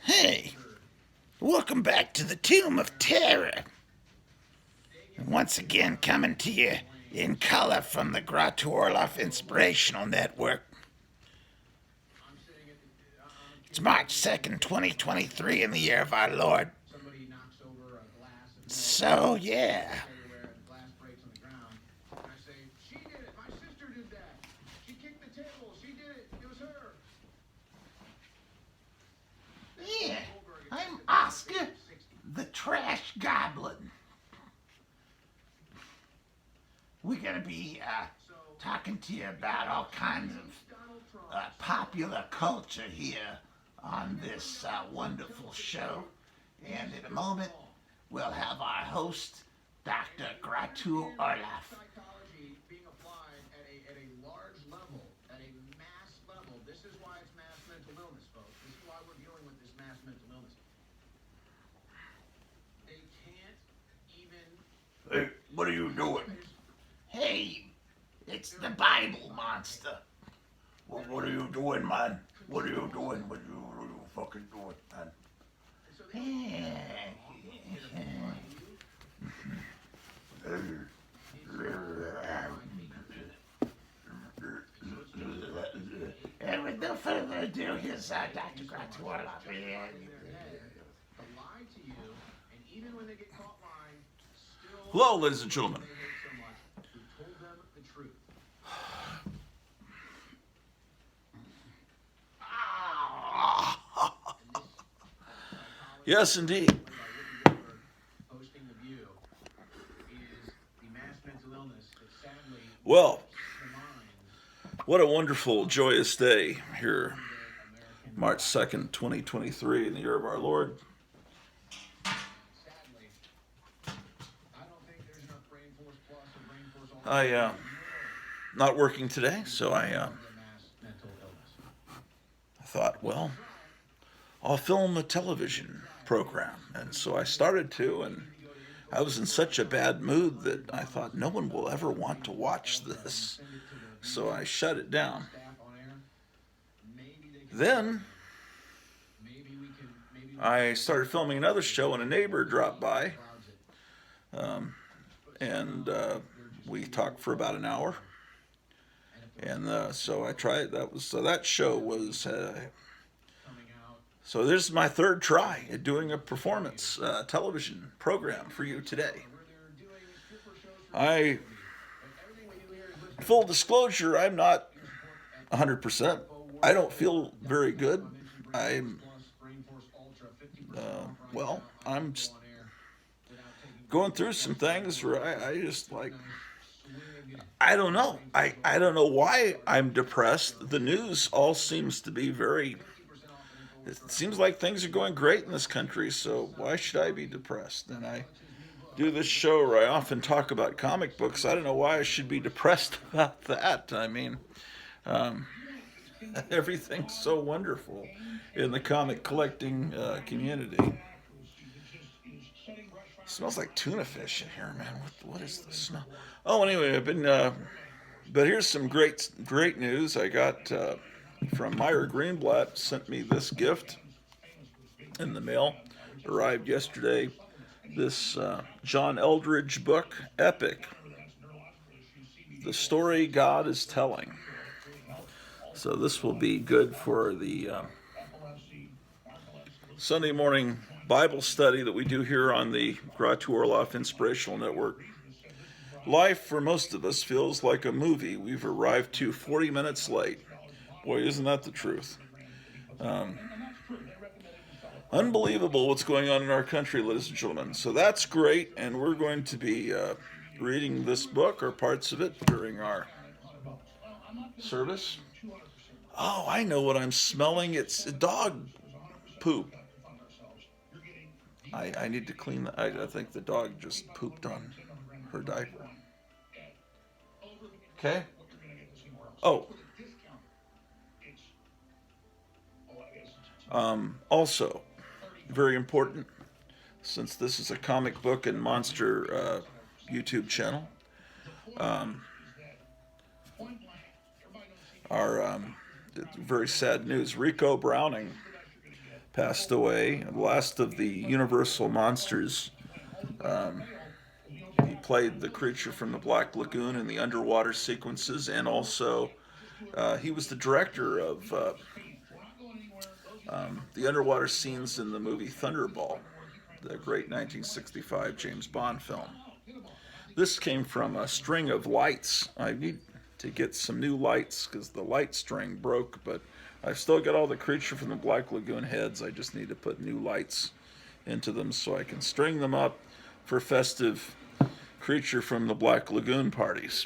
Hey, welcome back to the Tomb of Terror. Once again, coming to you in color from the Gratu Orloff Inspirational Network. It's March 2nd, 2023, in the year of our Lord. So, yeah. Yeah, I'm Oscar, the Trash Goblin. We're going to be talking to you about all kinds of popular culture here on this wonderful show. And in a moment, we'll have our host, Dr. Gratu Orloff. Hey, what are you doing? Hey, it's the Bible monster. Well, what are you doing, man? What are you doing? What are you fucking doing, man? And with no further ado, here's Dr. Gratu Orloff. Hello, ladies and gentlemen. Yes, indeed. Well, what a wonderful, joyous day here, March 2nd, 2023, in the year of our Lord. Not working today, so I thought, well, I'll film a television program. And so I started to, and I was in such a bad mood that I thought no one will ever want to watch this. So I shut it down. Then I started filming another show, and a neighbor dropped by. And we talked for about an hour. And so I tried. That show was. So this is my third try at doing a performance television program for you today. Full disclosure, I'm not 100%. I don't feel very good. I'm going through some things where I just like, I don't know. I don't know why I'm depressed. The news all seems to be it seems like things are going great in this country, so why should I be depressed? And I do this show where I often talk about comic books. I don't know why I should be depressed about that. I mean, everything's so wonderful in the comic collecting community. It smells like tuna fish in here, man. What is the smell? Oh, anyway, but here's some great news. I got from Myra Greenblatt, sent me this gift in the mail. Arrived yesterday. This John Eldridge book, Epic. The Story God is Telling. So this will be good for the Sunday morning Bible study that we do here on the Gratu Orloff Inspirational Network. Life for most of us feels like a movie we've arrived to 40 minutes late. Boy, isn't that the truth? Unbelievable what's going on in our country, ladies and gentlemen. So that's great, and we're going to be reading this book or parts of it during our service. Oh, I know what I'm smelling. It's dog poop. I need to clean that. I think the dog just pooped on her diaper. Okay? Oh. Also, very important, since this is a comic book and monster YouTube channel, our very sad news. Rico Browning passed away. The last of the Universal monsters. Um, he played the creature from the Black Lagoon in the underwater sequences, and also he was the director of the underwater scenes in the movie Thunderball, the great 1965 James Bond film. This came from a string of lights. I need to get some new lights because the light string broke, but I've still got all the creature from the Black Lagoon heads. I just need to put new lights into them so I can string them up for festive creature from the Black Lagoon parties.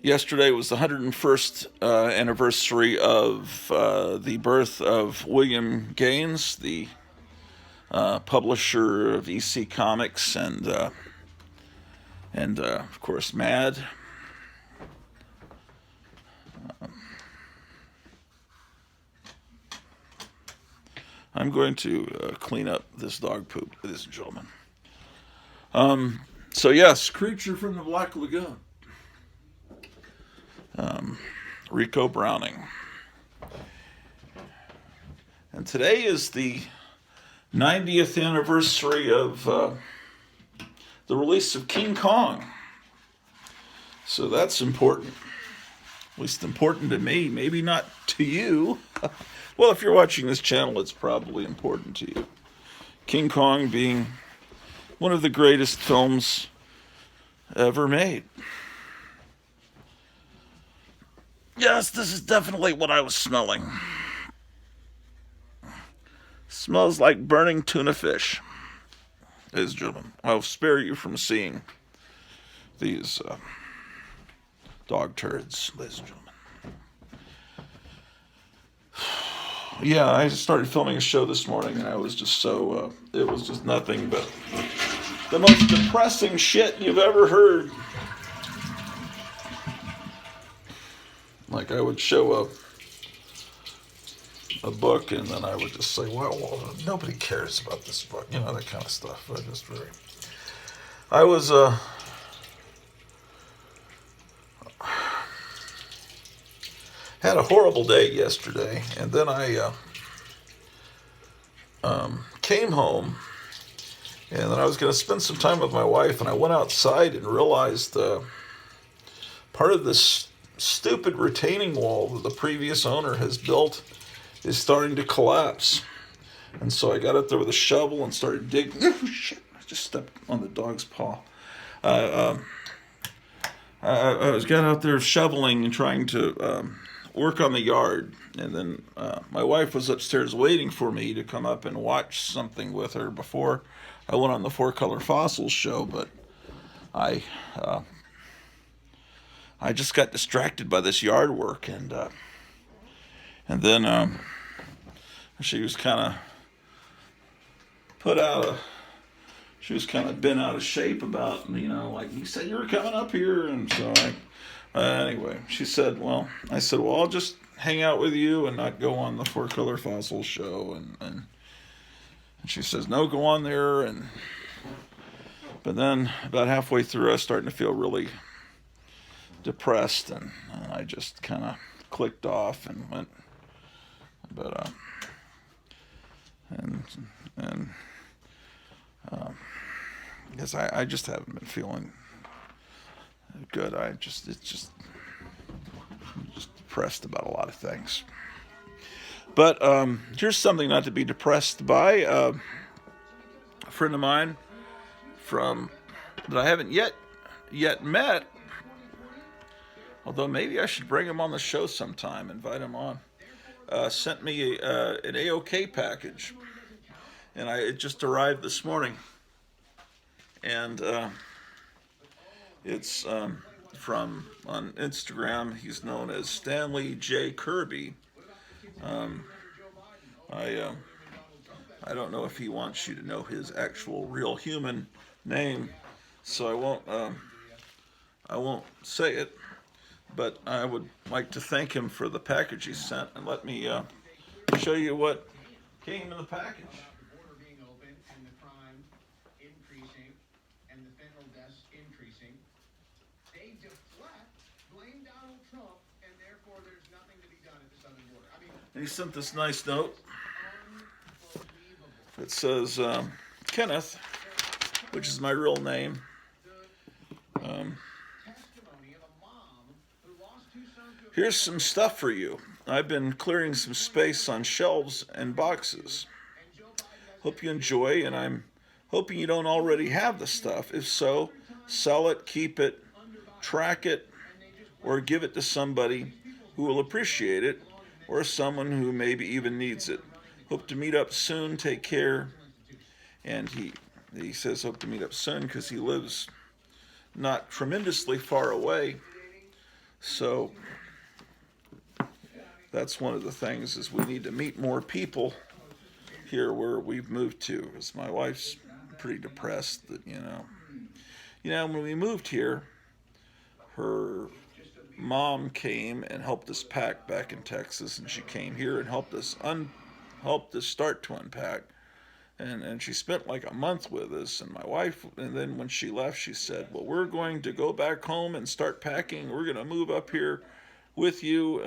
Yesterday was the 101st anniversary of the birth of William Gaines, the publisher of EC Comics and of course Mad. I'm going to clean up this dog poop, ladies and gentlemen. So yes, creature from the Black Lagoon. Rico Browning. And today is the 90th anniversary of the release of King Kong. So that's important. At least important to me, maybe not to you. Well, if you're watching this channel, it's probably important to you. King Kong being one of the greatest films ever made. Yes, this is definitely what I was smelling. Smells like burning tuna fish. Ladies and gentlemen, I'll spare you from seeing these dog turds, ladies and gentlemen. Yeah, I started filming a show this morning, and I was just so, it was just nothing but the most depressing shit you've ever heard. Like, I would show a book, and then I would just say, well, nobody cares about this book, you know, that kind of stuff. I was, had a horrible day yesterday, and then I came home, and then I was going to spend some time with my wife, and I went outside and realized part of this stupid retaining wall that the previous owner has built is starting to collapse. And so I got up there with a shovel and started digging. Oh, shit, I just stepped on the dog's paw. I got out there shoveling and trying to work on the yard. And then my wife was upstairs waiting for me to come up and watch something with her before I went on the Four Color Fossils show. But I just got distracted by this yard work, and then she was kind of she was kind of bent out of shape about, you know, like, you said you were coming up here, and so anyway, she said, I said, I'll just hang out with you and not go on the Four Color Fossils show, and she says, no, go on there, but then about halfway through, I was starting to feel really depressed, and I just kind of clicked off and went, but because I just haven't been feeling good. I'm just depressed about a lot of things. But here's something not to be depressed by. A friend of mine that I haven't yet met, although maybe I should bring him on the show sometime, invite him on, sent me an AOK package, and it just arrived this morning, and it's from, on Instagram, he's known as Stanley J. Kirby. I don't know if he wants you to know his actual real human name, so I won't say it, but I would like to thank him for the package he sent, and let me show you what came in the package. Border being open and the crime increasing and the fentanyl deaths increasing, they deflect, blame Donald Trump, and therefore there's nothing to be And he sent this nice note. It says, Kenneth, which is my real name. Here's some stuff for you. I've been clearing some space on shelves and boxes. Hope you enjoy, and I'm hoping you don't already have the stuff. If so, sell it, keep it, track it, or give it to somebody who will appreciate it, or someone who maybe even needs it. Hope to meet up soon. Take care. And he says hope to meet up soon because he lives not tremendously far away. So that's one of the things is we need to meet more people here where we've moved to. Because my wife's pretty depressed that, when we moved here, her mom came and helped us pack back in Texas, and she came here and helped us start to unpack. And she spent like a month with us, and my wife, and then when she left, she said, well, we're going to go back home and start packing. We're going to move up here with you.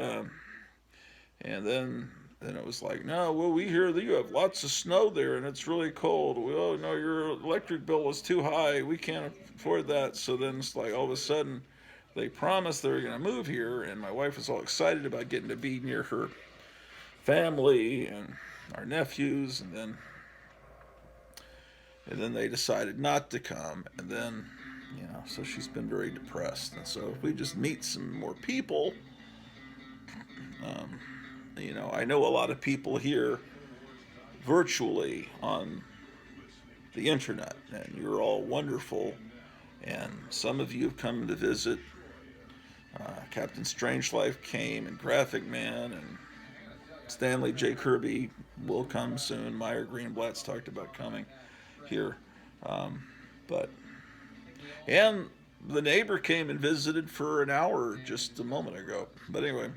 And then it was like, no, well, we hear that you have lots of snow there, and it's really cold. Oh, no, your electric bill is too high. We can't afford that. So then it's like all of a sudden they promised they were going to move here, and my wife was all excited about getting to be near her family and our nephews, and then they decided not to come, and then, so she's been very depressed. And so if we just meet some more people, I know a lot of people here virtually on the internet, and you're all wonderful, and some of you have come to visit. Captain Strangelife came, and Graphic Man, and Stanley J. Kirby will come soon. Meyer Greenblatt's talked about coming here, and the neighbor came and visited for an hour just a moment ago. But anyway,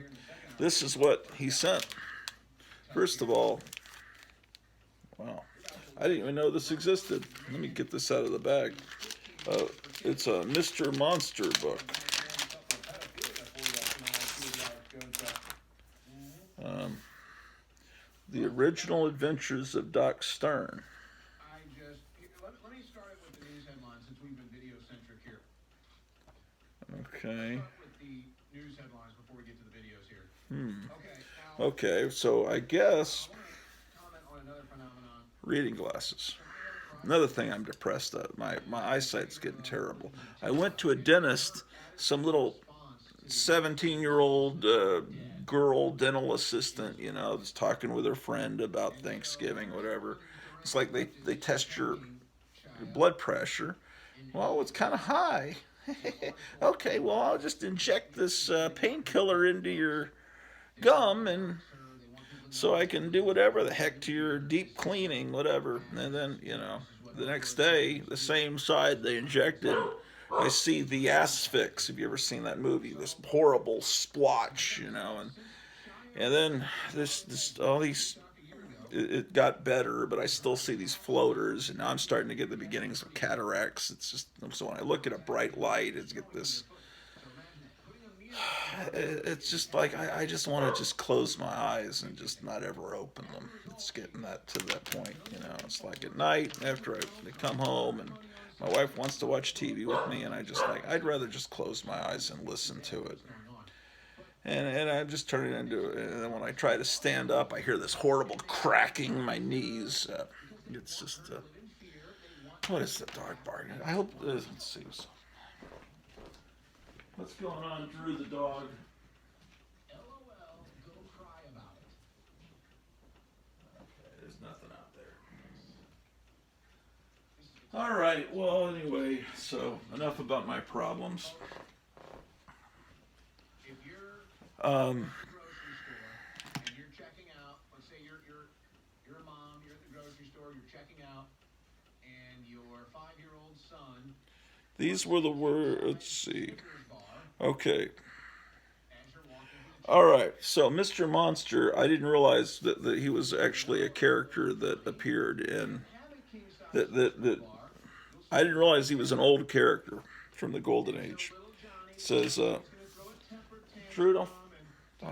this is what he sent. First of all, wow, I didn't even know this existed. Let me get this out of the bag. It's a Mr. Monster book. The Original Adventures of Doc Stern. Let me start with the news headlines since we've been video-centric here. Okay. Start with the news headlines before we get to the videos here. Okay, so I guess Comment on another phenomenon. reading glasses. Another thing I'm depressed at. My eyesight's getting terrible. I went to a dentist, some little 17-year-old girl dental assistant, was talking with her friend about Thanksgiving, whatever. It's like they test your blood pressure. Well, it's kind of high. Okay, well, I'll just inject this painkiller into your gum, and so I can do whatever the heck to your deep cleaning, whatever. And then, the next day, the same side they injected, I see the asphyx. Have you ever seen that movie? This horrible splotch, and then all these, it got better, but I still see these floaters, and now I'm starting to get the beginnings of cataracts. It's just, so when I look at a bright light, it's get this, it's just like, I just want to just close my eyes and just not ever open them. It's getting to that point, it's like at night after I come home and my wife wants to watch TV with me, and I'd rather just close my eyes and listen to it. And I'm just turning into it. And then when I try to stand up, I hear this horrible cracking in my knees. It's just, what is the dog barking? I hope, let's see. What's going on, Drew the dog? LOL, go cry about it. Okay, there's nothing out there. All right, well, anyway, so enough about my problems. If you're at the grocery store and you're checking out, let's say you're a mom, you're at the grocery store, you're checking out, and your 5-year-old son. These were the words, let's see. Okay. As you're walking through the All right, so Mr. Monster, I didn't realize that he was actually a character that appeared in, that I didn't realize he was an old character from the Golden Age. It says, Drew, don't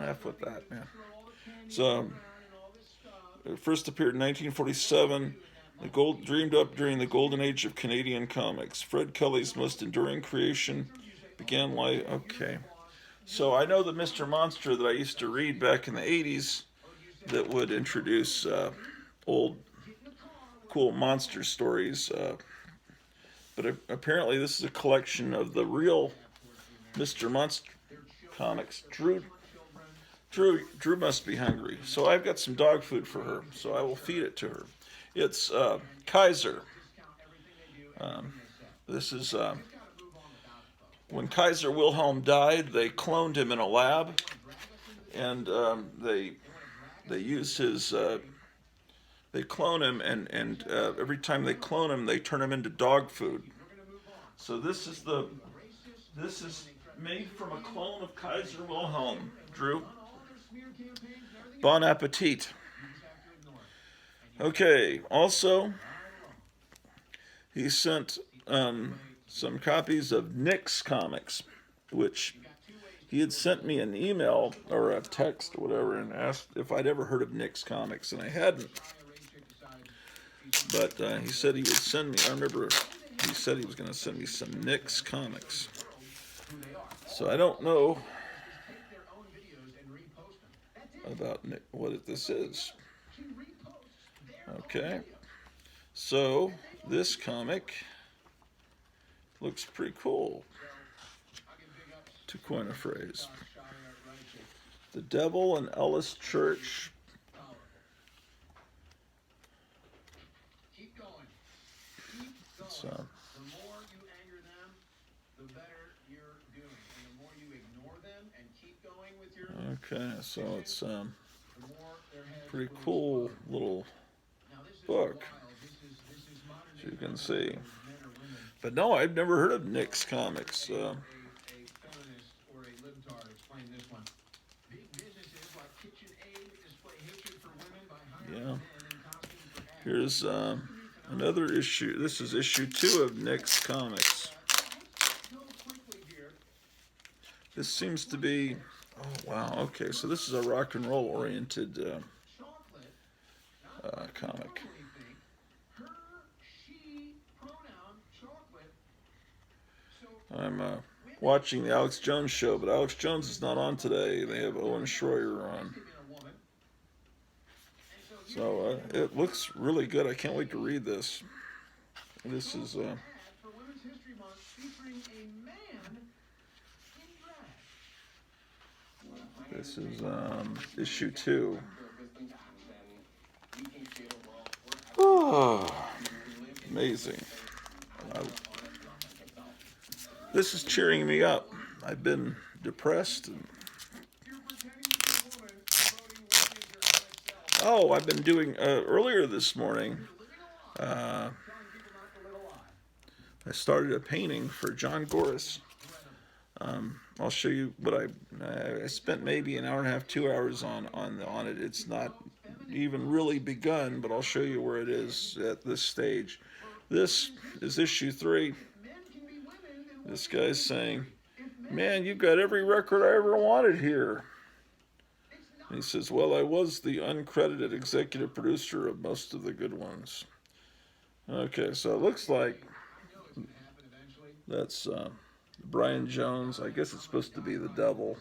F with that, man. So, it first appeared in 1947. Dreamed up during the golden age of Canadian comics. Fred Kelly's most enduring creation began life. Okay. So I know the Mr. Monster that I used to read back in the 80s that would introduce old cool monster stories. But apparently this is a collection of the real Mr. Monster comics. Drew must be hungry. So I've got some dog food for her. So I will feed it to her. It's Kaiser. This is when Kaiser Wilhelm died. They cloned him in a lab, and they use his. They clone him, and every time they clone him, they turn him into dog food. So this is made from a clone of Kaiser Wilhelm. Drew. Bon appetit. Okay. Also, he sent some copies of Nick's comics, which he had sent me an email or a text or whatever and asked if I'd ever heard of Nick's comics, and I hadn't. But he said he would send me, I remember he said he was going to send me some Nick's comics. So I don't know about Nick, what this is. Okay. So this comic looks pretty cool, to coin a phrase. The Devil in Ellis Church. So, the more you anger them, the better you're doing. And the more you ignore them and keep going with your okay, so it's the more their heads pretty will cool explode. little Now this is book, wild. This is modern as you day can see. men or women. But no, I've never heard of Nick's comics. A feminist or a libtard explain this one. Big businesses like KitchenAid display hatred for women by hiring Yeah. men in costume for ads. Here's another issue. This is issue 2 of Nick's comics. This seems to be, oh wow, okay, so this is a rock and roll oriented comic. I'm watching the Alex Jones show, but Alex Jones is not on today. They have Owen Schroyer on. So it looks really good. I can't wait to read this. This is issue 2. Oh, amazing. This is cheering me up. I've been depressed. I've been doing, earlier this morning, I started a painting for John Goris. I'll show you what I spent maybe an hour and a half, 2 hours on it. It's not even really begun, but I'll show you where it is at this stage. This is issue 3. This guy's saying, "Man, you've got every record I ever wanted here." And he says, "Well, I was the uncredited executive producer of most of the good ones." Okay, so it looks like that's Brian Jones. I guess it's supposed to be the Devil.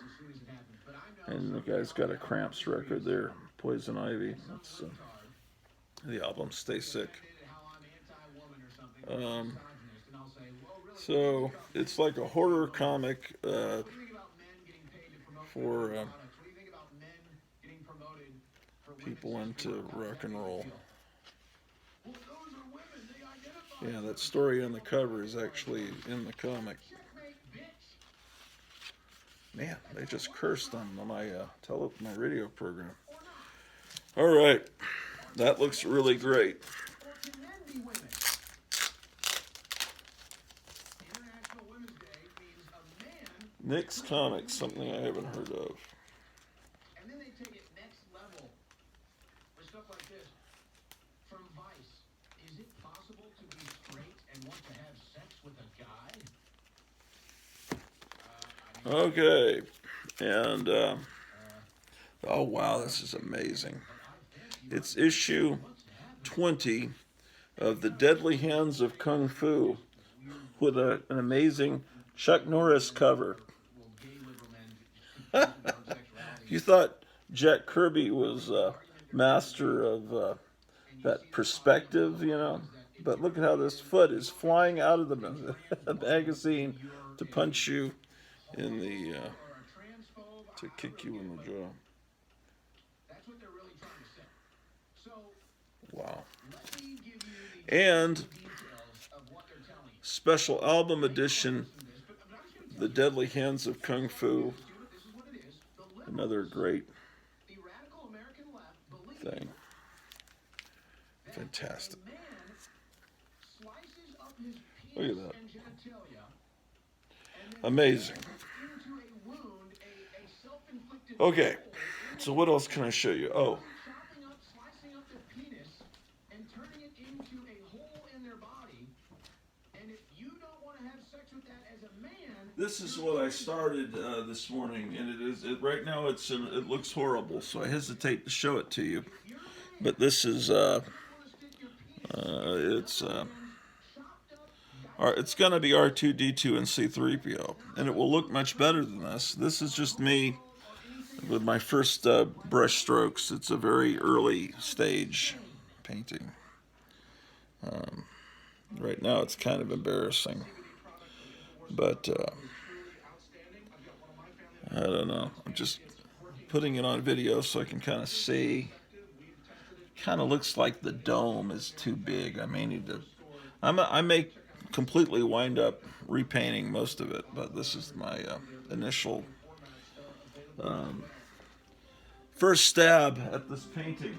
And the guy's got a Cramps record there, Poison Ivy. That's the album Stay Sick. So it's like a horror comic for people into rock and roll. Yeah, that story on the cover is actually in the comic. Man, they just cursed on my my radio program. All right, that looks really great. Nick's Comics, something I haven't heard of. And then they take it next level with stuff like this. From Vice, is it possible to be straight and want to have sex with a guy? Okay, and Oh, wow, this is amazing. It's issue 20 of The Deadly Hands of Kung Fu with an amazing Chuck Norris cover. You thought Jack Kirby was master of that perspective, you know? But look at how this foot is flying out of the magazine to punch you in the, to kick you in the jaw. That's what they're really trying to say. So, Wow. let me give you And the details of what they're telling you. special album edition, Listen to this, but I'm just going to tell The Deadly Hands of Kung Fu. this is what it is. The liberals, Another great the radical American left, believe thing. that Fantastic. a man slices up his Look at penis that. and genitalia and then Amazing. into a wound, a self-inflicted Okay, hole so what else can I show you? Oh, chopping up, slicing up their penis and turning it into a hole in their body. And if you don't want to have sex with that as a man, this is what I started this morning, and right now it looks horrible, so I hesitate to show it to you. But this is it's gonna be R2D2 and C3PO, and it will look much better than this. This is just me with my first brush strokes. It's a very early stage painting. Right now it's kind of embarrassing, but I don't know. I'm just putting it on video so I can kind of see. Kind of looks like the dome is too big. I may need to. I may completely wind up repainting most of it, but this is my initial first stab at this painting.